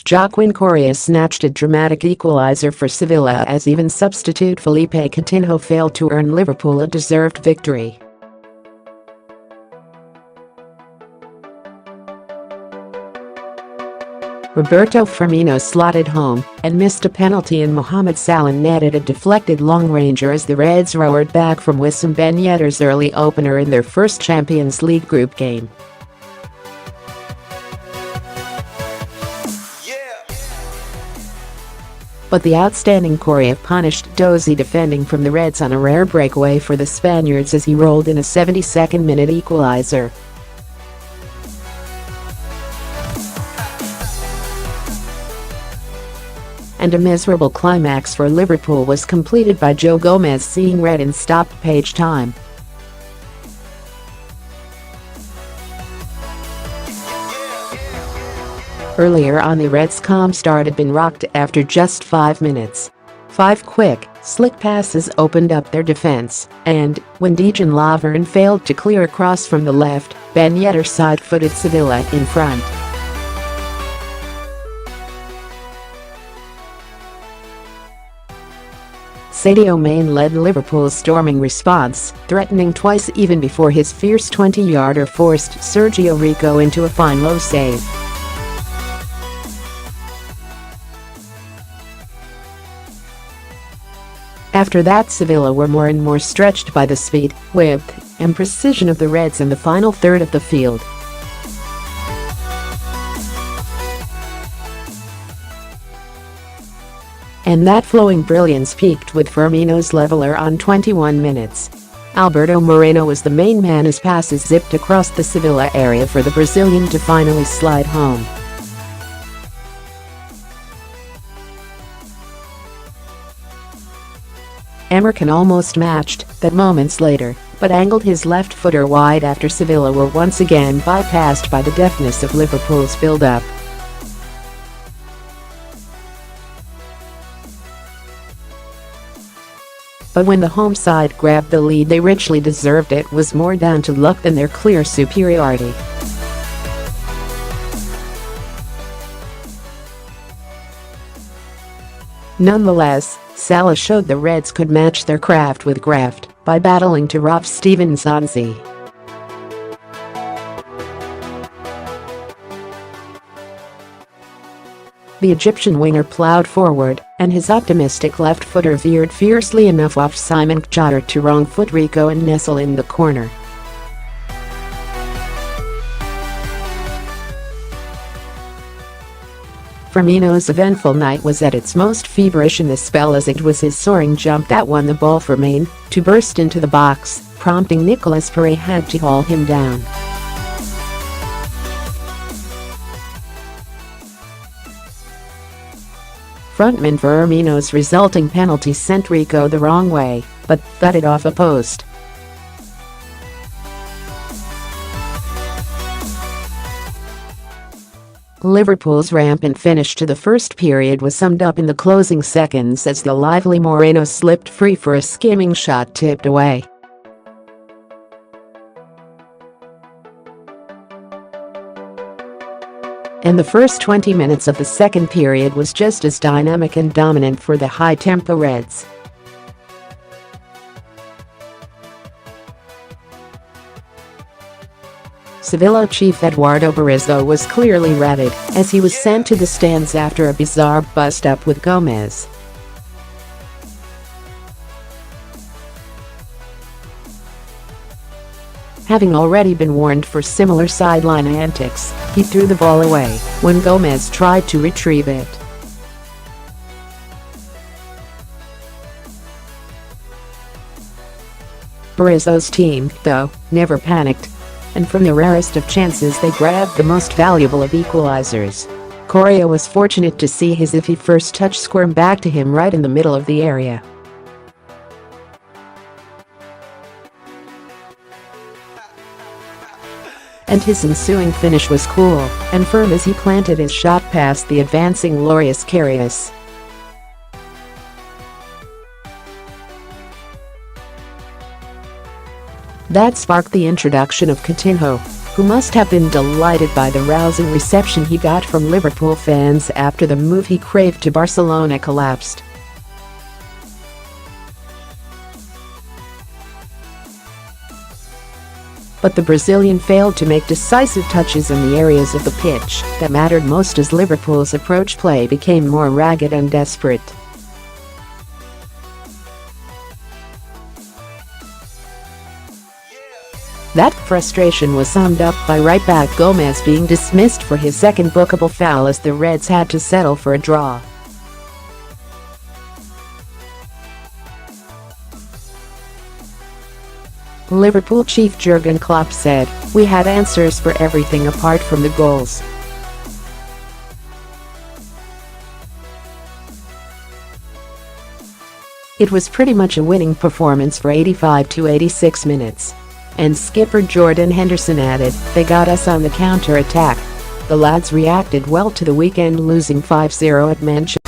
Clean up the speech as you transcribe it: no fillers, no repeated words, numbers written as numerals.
Joaquin Correa snatched a dramatic equaliser for Sevilla as even substitute Philippe Coutinho failed to earn Liverpool a deserved victory. Roberto Firmino slotted home and missed a penalty, and Mohamed Salah netted a deflected long-ranger as the Reds roared back from Wissam Ben Yedder's early opener in their first Champions League group game. But the outstanding Correa punished dozy defending from the Reds on a rare breakaway for the Spaniards as he rolled in a 72nd minute equaliser. And a miserable climax for Liverpool was completed by Joe Gomez seeing red in stoppage time. Earlier on, the Reds' calm start had been rocked after just 5 minutes. 5 quick, slick passes opened up their defense, and, when Dejan Lovren failed to clear across from the left, Ben Yedder side-footed Sevilla in front. Sadio Mane led Liverpool's storming response, threatening twice even before his fierce 20-yarder forced Sergio Rico into a fine low save. After that, Sevilla were more and more stretched by the speed, width, and precision of the Reds in the final third of the field. And that flowing brilliance peaked with Firmino's leveler on 21 minutes. Alberto Moreno was the main man as passes zipped across the Sevilla area for the Brazilian to finally slide home. Emerson almost matched that moments later, but angled his left footer wide after Sevilla were once again bypassed by the deftness of Liverpool's build-up. But when the home side grabbed the lead they richly deserved, it was more down to luck than their clear superiority. Nonetheless, Salah showed the Reds could match their craft with graft by battling to rob Stevens Onzi. The Egyptian winger ploughed forward, and his optimistic left footer veered fiercely enough off Simon Kjaer to wrong-foot Rico and nestle in the corner. Firmino's eventful night was at its most feverish in this spell, as it was his soaring jump that won the ball for Mane to burst into the box, prompting Nicolas Pereira to haul him down. Frontman Firmino's resulting penalty sent Rico the wrong way, but thudded off a post. Liverpool's rampant finish to the first period was summed up in the closing seconds as the lively Moreno slipped free for a skimming shot tipped away. And the first 20 minutes of the second period was just as dynamic and dominant for the high-tempo Reds. Sevilla chief Eduardo Berizzo was clearly rattled as he was sent to the stands after a bizarre bust-up with Gomez. Having already been warned for similar sideline antics, he threw the ball away when Gomez tried to retrieve it. Berizzo's team, though, never panicked, and from the rarest of chances they grabbed the most valuable of equalizers. Correa was fortunate to see his iffy first touch squirm back to him right in the middle of the area. And his ensuing finish was cool and firm as he planted his shot past the advancing Loris Karius. That sparked the introduction of Coutinho, who must have been delighted by the rousing reception he got from Liverpool fans after the move he craved to Barcelona collapsed. But the Brazilian failed to make decisive touches in the areas of the pitch that mattered most as Liverpool's approach play became more ragged and desperate. That frustration was summed up by right-back Gomez being dismissed for his second bookable foul as the Reds had to settle for a draw. Liverpool chief Jurgen Klopp said, "We had answers for everything apart from the goals. It was pretty much a winning performance for 85 to 86 minutes." And skipper Jordan Henderson added, "They got us on the counter-attack." The lads reacted well to the weekend, losing 5-0 at Manchester